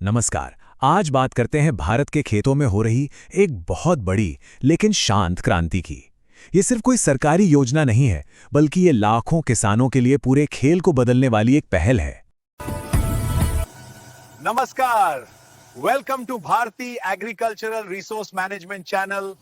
नमस्कार। आज बात करते हैं भारत के खेतों में हो रही एक बहुत बड़ी लेकिन शांत क्रांति की। ये सिर्फ कोई सरकारी योजना नहीं है, बल्कि ये लाखों किसानों के लिए पूरे खेल को बदलने वाली एक पहल है। नमस्कार, welcome to Bharti agricultural resource management channel.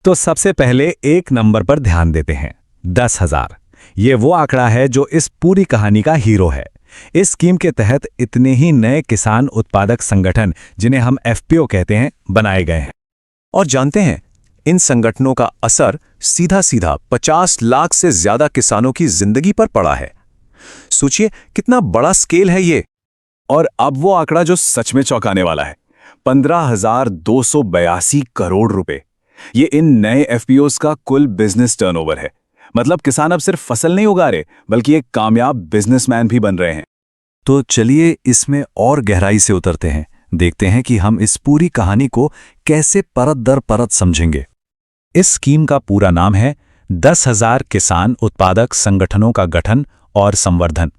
तो सबसे पहले एक नंबर पर ध्यान देते हैं, 10,000। ये वो आंकड़ा है जो इस पूरी कहानी का हीरो है। इस स्कीम के तहत इतने ही नए किसान उत्पादक संगठन, जिन्हें हम एफपीओ कहते हैं, बनाए गए हैं। और जानते हैं, इन संगठनों का असर सीधा सीधा 50 लाख से ज्यादा किसानों की जिंदगी पर पड़ा है। सोचिए कितना बड़ा स्केल है ये। और अब वो आंकड़ा जो सच में चौंकाने वाला है, 15,282 करोड़ रुपए। ये इन नए एफपीओस का कुल बिजनेस टर्नओवर है। मतलब किसान अब सिर्फ फसल नहीं उगा रहे, बल्कि एक कामयाब बिजनेसमैन भी बन रहे हैं। तो चलिए इसमें और गहराई से उतरते हैं, देखते हैं कि हम इस पूरी कहानी को कैसे परत दर परत समझेंगे। इस स्कीम का पूरा नाम है 10,000 किसान उत्पादक संगठनों का गठन और संवर्धन।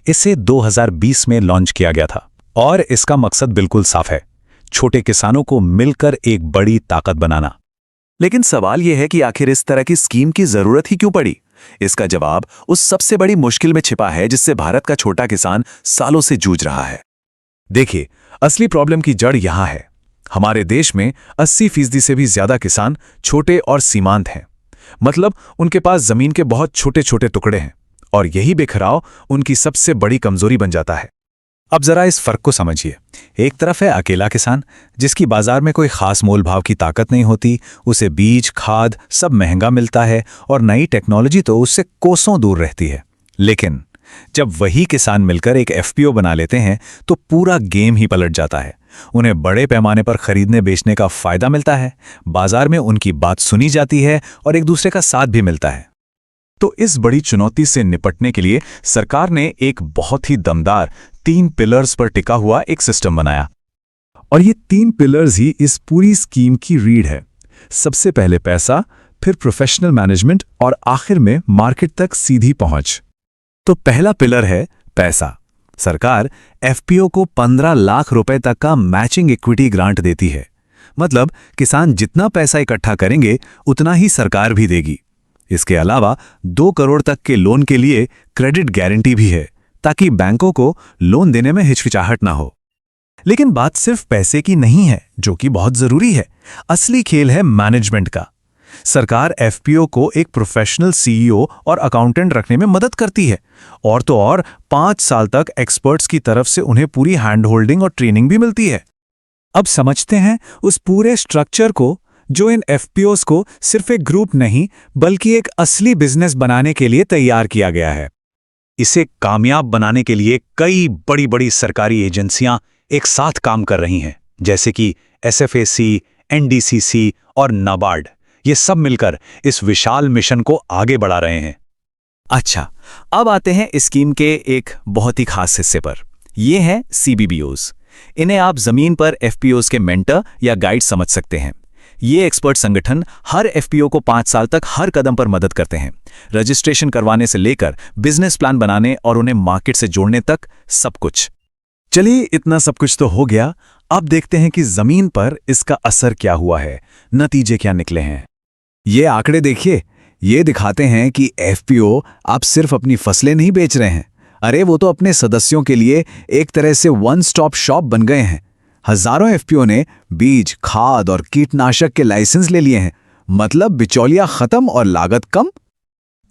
इसे 2020 में लॉन्च किया गया था और इसका मकसद बिल्कुल साफ है, छोटे किसानों को मिलकर एक बड़ी ताकत बनाना। लेकिन सवाल यह है कि आखिर इस तरह की स्कीम की जरूरत ही क्यों पड़ी? इसका जवाब उस सबसे बड़ी मुश्किल में छिपा है जिससे भारत का छोटा किसान सालों से जूझ रहा है। देखिए, असली प्रॉब्लम की जड़ यहां है। हमारे देश में 80% से भी ज्यादा किसान छोटे और सीमांत हैं। मतलब उनके पास जमीन के बहुत छोटे छोटे टुकड़े हैं और यही बिखराव उनकी सबसे बड़ी कमजोरी बन जाता है। अब जरा इस फर्क को समझिए। एक तरफ है अकेला किसान, जिसकी बाजार में कोई खास मोल भाव की ताकत नहीं होती, उसे बीज, खाद सब महंगा मिलता है और नई टेक्नोलॉजी तो उससे कोसों दूर रहती है। लेकिन जब वही किसान मिलकर एक एफपीओ बना लेते हैं तो पूरा गेम ही पलट जाता है। उन्हें बड़े पैमाने पर खरीदने बेचने का फायदा मिलता है, बाजार में उनकी बात सुनी जाती है और एक दूसरे का साथ भी मिलता है। तो इस बड़ी चुनौती से निपटने के लिए सरकार ने एक बहुत ही दमदार 3 पिलर्स पर टिका हुआ एक सिस्टम बनाया। और ये 3 पिलर्स ही इस पूरी स्कीम की रीढ़ है। सबसे पहले पैसा, फिर प्रोफेशनल मैनेजमेंट और आखिर में मार्केट तक सीधी पहुंच। तो पहला पिलर है पैसा। सरकार एफपीओ को 15 लाख रुपए तक का मैचिंग इक्विटी ग्रांट देती है। मतलब किसान जितना पैसा इकट्ठा करेंगे उतना ही सरकार भी देगी। इसके अलावा 2 करोड़ तक के लोन के लिए क्रेडिट गारंटी भी है, ताकि बैंकों को लोन देने में हिचकिचाहट ना हो। लेकिन बात सिर्फ पैसे की नहीं है, जो कि बहुत जरूरी है। असली खेल है मैनेजमेंट का। सरकार एफपीओ को एक प्रोफेशनल सीईओ और अकाउंटेंट रखने में मदद करती है, और तो और 5 साल तक एक्सपर्ट्स की तरफ से उन्हें पूरी हैंड होल्डिंग और ट्रेनिंग भी मिलती है। अब समझते हैं उस पूरे स्ट्रक्चर को, जो इन एफपीओस को सिर्फ एक ग्रुप नहीं बल्कि एक असली बिजनेस बनाने के लिए तैयार किया गया है। इसे कामयाब बनाने के लिए कई बड़ी बड़ी सरकारी एजेंसियां एक साथ काम कर रही हैं, जैसे कि एसएफएसी, एनडीसीसी और नाबार्ड। ये सब मिलकर इस विशाल मिशन को आगे बढ़ा रहे हैं। अच्छा, अब आते हैं इस स्कीम के एक बहुत ही खास हिस्से पर। ये हैं सीबीबीओज। इन्हें आप जमीन पर एफपीओज के मेंटर या गाइड समझ सकते हैं। ये एक्सपर्ट संगठन हर एफपीओ को 5 साल तक हर कदम पर मदद करते हैं। रजिस्ट्रेशन करवाने से लेकर बिजनेस प्लान बनाने और उन्हें मार्केट से जोड़ने तक सब कुछ। चलिए, इतना सब कुछ तो हो गया। अब देखते हैं कि जमीन पर इसका असर क्या हुआ है, नतीजे क्या निकले हैं। ये आंकड़े देखिए, ये दिखाते हैं कि एफपीओ आप सिर्फ अपनी फसलें नहीं बेच रहे हैं। अरे वो तो अपने सदस्यों के लिए एक तरह से वन स्टॉप शॉप बन गए हैं। हजारों एफपीओ ने बीज, खाद और कीटनाशक के लाइसेंस ले लिए हैं। मतलब बिचौलिया खत्म और लागत कम।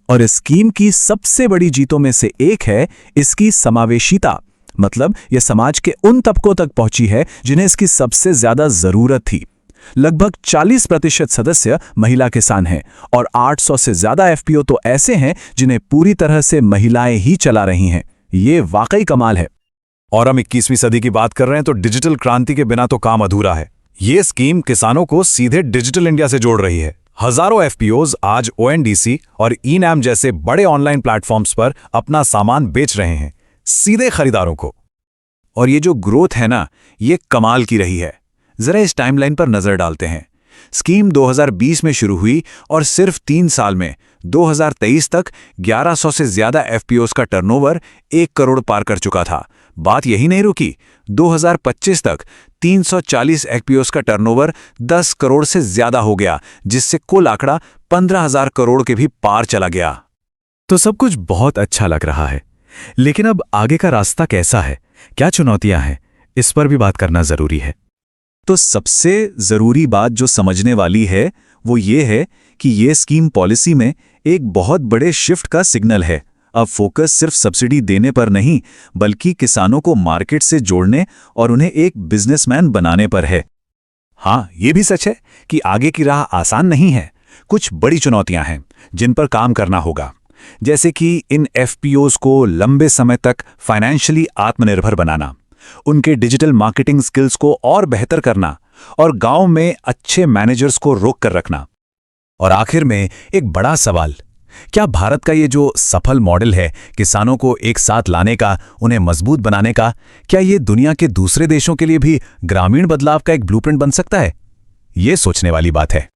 और इस स्कीम की सबसे बड़ी जीतों में से एक है इसकी समावेशिता। मतलब यह समाज के उन तबकों तक पहुंची है जिन्हें इसकी सबसे ज्यादा जरूरत थी। लगभग 40% सदस्य महिला किसान हैं और 800 से ज्यादा एफपीओ तो ऐसे हैं जिन्हें पूरी तरह से महिलाएं ही चला रही हैं। ये वाकई कमाल है। और हम 21वीं सदी की बात कर रहे हैं तो डिजिटल क्रांति के बिना तो काम अधूरा है। ये स्कीम किसानों को सीधे डिजिटल इंडिया से जोड़ रही है। हजारों एफपीओज आज ओएनडीसी और ई-नैम जैसे बड़े ऑनलाइन प्लेटफॉर्म्स पर अपना सामान बेच रहे हैं। सीधे खरीदारों को। और ये जो ग्रोथ है ना, ये कमाल की रही है। जरा इस टाइमलाइन पर नजर डालते हैं। स्कीम 2020 में शुरू हुई और सिर्फ 3 साल में 2023 तक 1100 से ज्यादा एफपीओस का टर्नओवर 1 करोड़ पार कर चुका था। बात यही नहीं रुकी, 2025 तक 340 एफपीओस का टर्नओवर 10 करोड़ से ज्यादा हो गया, जिससे कुल आंकड़ा 15,000 करोड़ के भी पार चला गया। तो सब कुछ बहुत अच्छा लग रहा है, लेकिन अब आगे का रास्ता कैसा है, क्या चुनौतियां हैं, इस पर भी बात करना जरूरी है। तो सबसे जरूरी बात जो समझने वाली है वो ये है कि ये स्कीम पॉलिसी में एक बहुत बड़े शिफ्ट का सिग्नल है। अब फोकस सिर्फ सब्सिडी देने पर नहीं, बल्कि किसानों को मार्केट से जोड़ने और उन्हें एक बिजनेसमैन बनाने पर है। हाँ, ये भी सच है कि आगे की राह आसान नहीं है। कुछ बड़ी चुनौतियां हैं जिन पर काम करना होगा, जैसे कि इन एफपीओस को लंबे समय तक फाइनेंशियली आत्मनिर्भर बनाना, उनके डिजिटल मार्केटिंग स्किल्स को और बेहतर करना और गांव में अच्छे मैनेजर्स को रोक कर रखना। और आखिर में एक बड़ा सवाल, क्या भारत का ये जो सफल मॉडल है किसानों को एक साथ लाने का, उन्हें मजबूत बनाने का, क्या ये दुनिया के दूसरे देशों के लिए भी ग्रामीण बदलाव का एक ब्लूप्रिंट बन सकता है? ये सोचने वाली बात है।